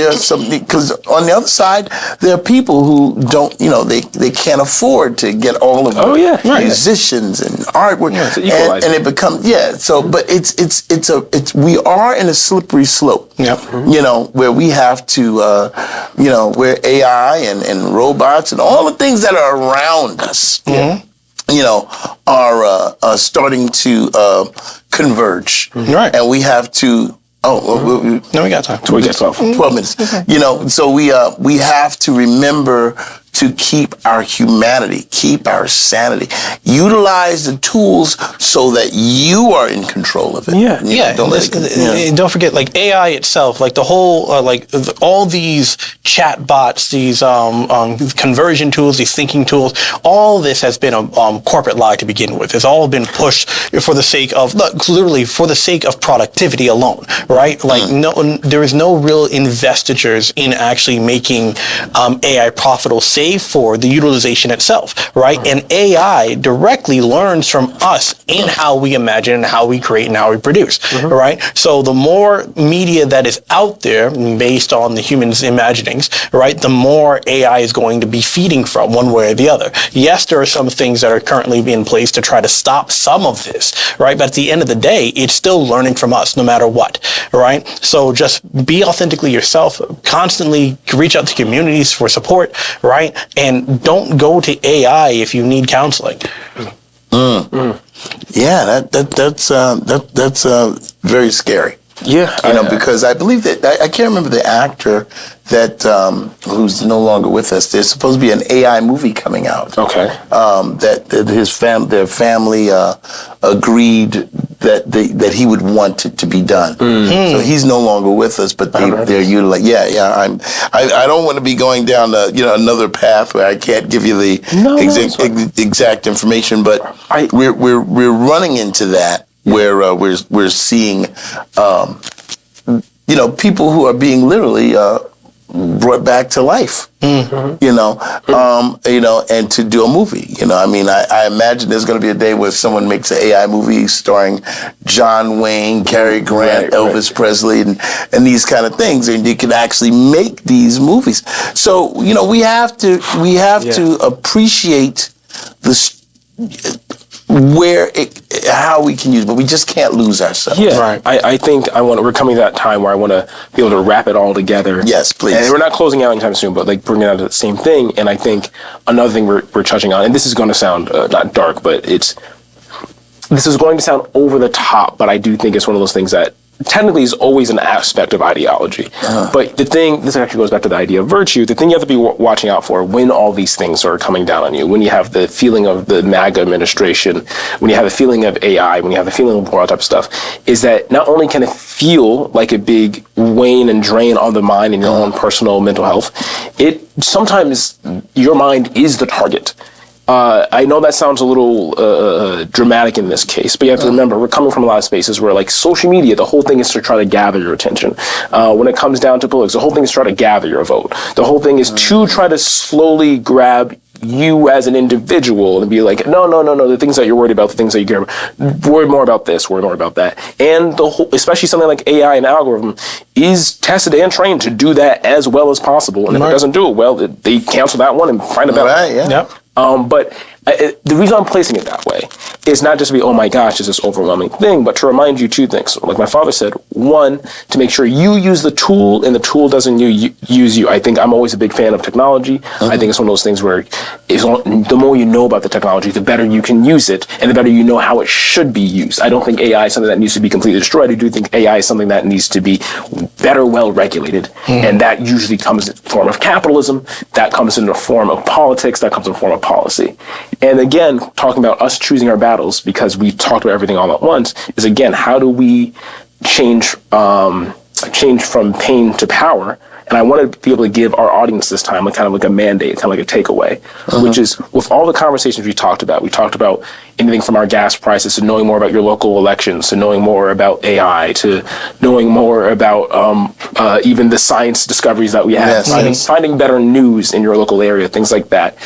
because on the other side there are people who don't, they can't afford to get all of the musicians and artwork, and it becomes So, but it's we are in a slippery slope. Where we have to, where AI and robots and all the things that are around us. Are starting to converge. Right. And we have to, no, we got time. We got 12 minutes. So we have to remember to keep our humanity, keep our sanity, utilize the tools so that you are in control of it. Don't forget, AI itself, the whole, all these chat bots, these conversion tools, these thinking tools, all this has been a corporate lie to begin with. It's all been pushed for the sake of, literally for the sake of productivity alone, right? There is no real investitures in actually making AI profitable, save pay for the utilization itself, right? And AI directly learns from us in how we imagine and how we create and how we produce, right? So the more media that is out there based on the human's imaginings, right, the more AI is going to be feeding from one way or the other. Yes, there are some things that are currently in place to try to stop some of this, right? But at the end of the day, it's still learning from us no matter what, right? So just be authentically yourself, constantly reach out to communities for support, right? And don't go to AI if you need counseling. Yeah, that's very scary. Yeah, Because I believe that I can't remember the actor that who's no longer with us. There's supposed to be an AI movie coming out. Okay. That their family agreed that he would want it to be done. So he's no longer with us, but they're utilizing. Yeah. I don't want to be going down another path where I can't give you the exact information, but we're running into that. Where we're seeing, people who are being literally brought back to life, and to do a movie. I imagine there's going to be a day where someone makes an AI movie starring John Wayne, Cary Grant, Elvis Presley, and these kind of things, and you can actually make these movies. So we have to appreciate how we can use it, but we just can't lose ourselves. Yeah, right. I think we're coming to that time where I want to be able to wrap it all together. Yes, please. And we're not closing out anytime soon, but like bringing it out to the same thing. And I think another thing we're touching on, and this is going to sound not dark, but this is going to sound over the top, but I do think it's one of those things that technically is always an aspect of ideology. But this actually goes back to the idea of virtue. The thing you have to be watching out for when all these things are coming down on you, when you have the feeling of the MAGA administration, when you have the feeling of AI, when you have the feeling of all that type of stuff, is that not only can it feel like a big wane and drain on the mind and your own personal mental health, sometimes your mind is the target. I know that sounds a little dramatic in this case, but you have to remember we're coming from a lot of spaces where, like social media, the whole thing is to try to gather your attention. When it comes down to politics, the whole thing is to try to gather your vote. The whole thing is to try to slowly grab you as an individual and be like, no, the things that you're worried about, the things that you care about, worry more about this, worry more about that. And especially something like AI and algorithm is tested and trained to do that as well as possible. And if it doesn't do it well, they cancel that one and find a better one. Yep. But the reason I'm placing it that way is not just to be, oh my gosh, it's this overwhelming thing, but to remind you two things. Like my father said, one, to make sure you use the tool and the tool doesn't use you. I think I'm always a big fan of technology. I think it's one of those things where the more you know about the technology, the better you can use it and the better you know how it should be used. I don't think AI is something that needs to be completely destroyed. I do think AI is something that needs to be better well regulated. And that usually comes in the form of capitalism. That comes in the form of politics. That comes in the form of policy. And again, talking about us choosing our battles because we talked about everything all at once is, again, how do we change from pain to power? And I want to be able to give our audience this time kind of like a mandate, kind of like a takeaway, which is with all the conversations we talked about anything from our gas prices to knowing more about your local elections, to knowing more about AI, to knowing more about even the science discoveries that we have, finding better news in your local area, things like that.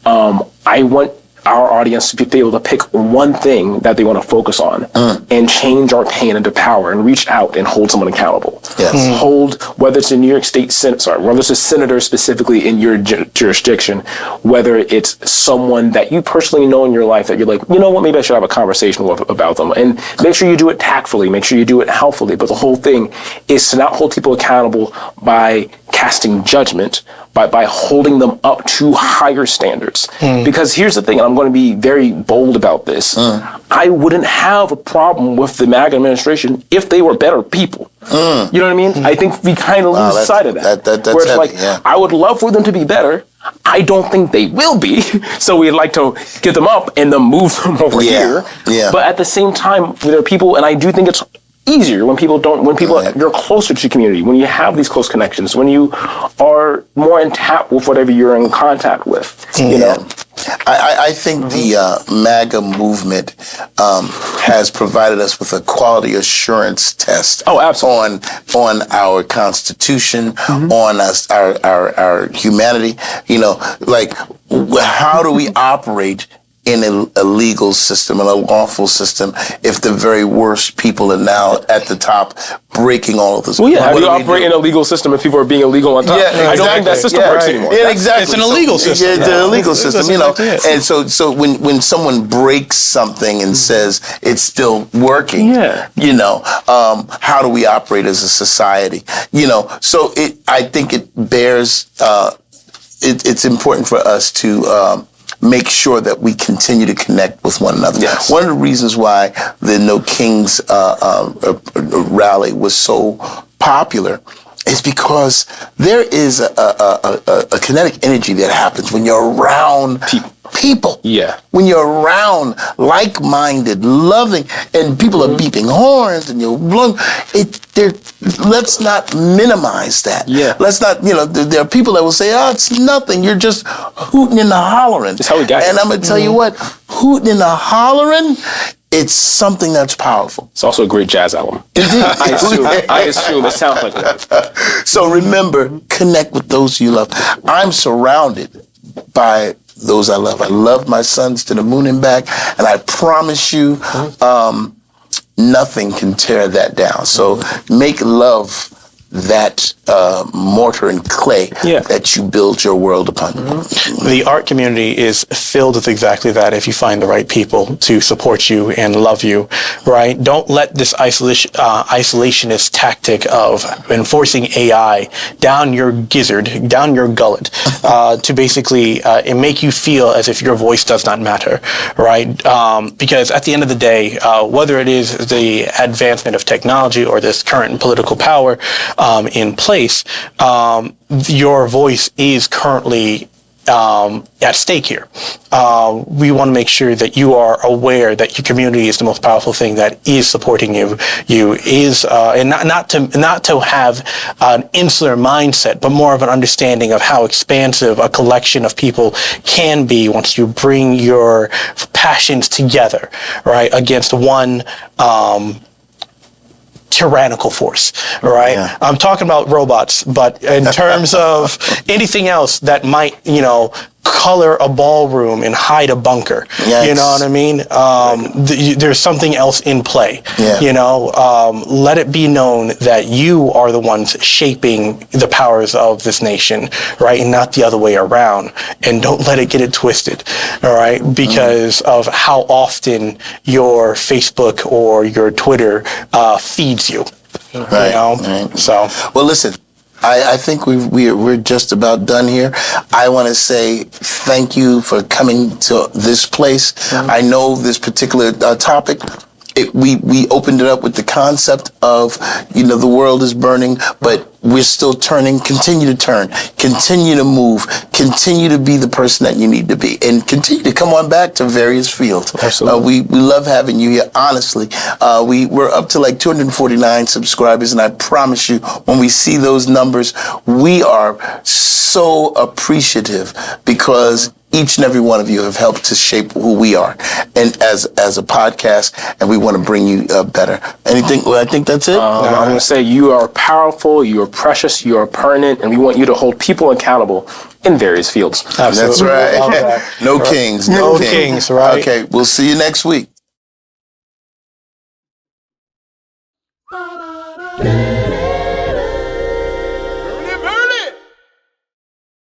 I want our audience to be able to pick one thing that they want to focus on and change our pain into power and reach out and hold someone accountable. Yes. Hold, whether it's a New York State whether it's a senator specifically in your jurisdiction, whether it's someone that you personally know in your life that you're like, you know what, maybe I should have a conversation about them. And make sure you do it tactfully, make sure you do it helpfully. But the whole thing is to not hold people accountable by casting judgment, by holding them up to higher standards. Because here's the thing, and I'm going to be very bold about this, I wouldn't have a problem with the MAGA administration if they were better people. You know what I mean? I think we kind of lose sight of that. That's where it's heavy, I would love for them to be better. I don't think they will be. So we'd like to get them up and then move them over here. Yeah. But at the same time, there are people, and I do think it's easier when you're closer to the community, when you have these close connections, when you are more in tap with whatever you're in contact with, you know. I think the MAGA movement has provided us with a quality assurance test. Oh, absolutely. On our Constitution, on us, our humanity. Like, how do we operate in a legal system, in a lawful system, if the very worst people are now at the top breaking all of this? Well, yeah, how do you operate in a legal system if people are being illegal on top? Yeah, exactly. I don't think that system works anymore. Yeah, exactly. It's an illegal system. It's an illegal system, Exactly. And so when someone breaks something and says it's still working, how do we operate as a society? So I think it bears. It's important for us to make sure that we continue to connect with one another. Yes. One of the reasons why the No Kings rally was so popular is because there is a kinetic energy that happens when you're around people. Yeah. When you're around like-minded, loving, and people are beeping horns and you're blowing, let's not minimize that. Yeah. Let's not, there are people that will say, oh, it's nothing. You're just hooting and hollering. That's how we got And here. I'm going to tell you what, hooting and hollering, it's something that's powerful. It's also a great jazz album. Indeed. I assume it sounds like that. So remember, connect with those you love. I'm surrounded by those I love. I love my sons to the moon and back, and I promise you, nothing can tear that down. So make love that mortar and clay that you build your world upon. The art community is filled with exactly that if you find the right people to support you and love you, right? Don't let this isolationist tactic of enforcing AI down your gizzard, down your gullet, to basically make you feel as if your voice does not matter, right? Because at the end of the day, whether it is the advancement of technology or this current political power in place, your voice is currently at stake here. We want to make sure that you are aware that your community is the most powerful thing that is supporting you. And not to have an insular mindset, but more of an understanding of how expansive a collection of people can be once you bring your passions together, right, against one tyrannical force, right? Yeah. I'm talking about robots, but in terms of anything else that might, color a ballroom and hide a bunker, Yes. you know what I mean? There's something else in play, let it be known that you are the ones shaping the powers of this nation, right? And not the other way around. And don't let it get it twisted, all right? Because of how often your Facebook or your Twitter feeds you. Right. Right. So, well, listen, I think we're just about done here. I want to say thank you for coming to this place. I know this particular topic. We opened it up with the concept of, the world is burning, but we're still turning. Continue to turn. Continue to move. Continue to be the person that you need to be. And continue to come on back to various fields. Absolutely. We love having you here, honestly. We're up to like 249 subscribers, and I promise you, when we see those numbers, we are so appreciative because each and every one of you have helped to shape who we are, and as a podcast, and we want to bring you better. Anything? Well, I think that's it. I'm going to say you are powerful, you are precious, you are pertinent, and we want you to hold people accountable in various fields. absolutely. That's right. Love that. No kings. No kings, right? Okay, we'll see you next week.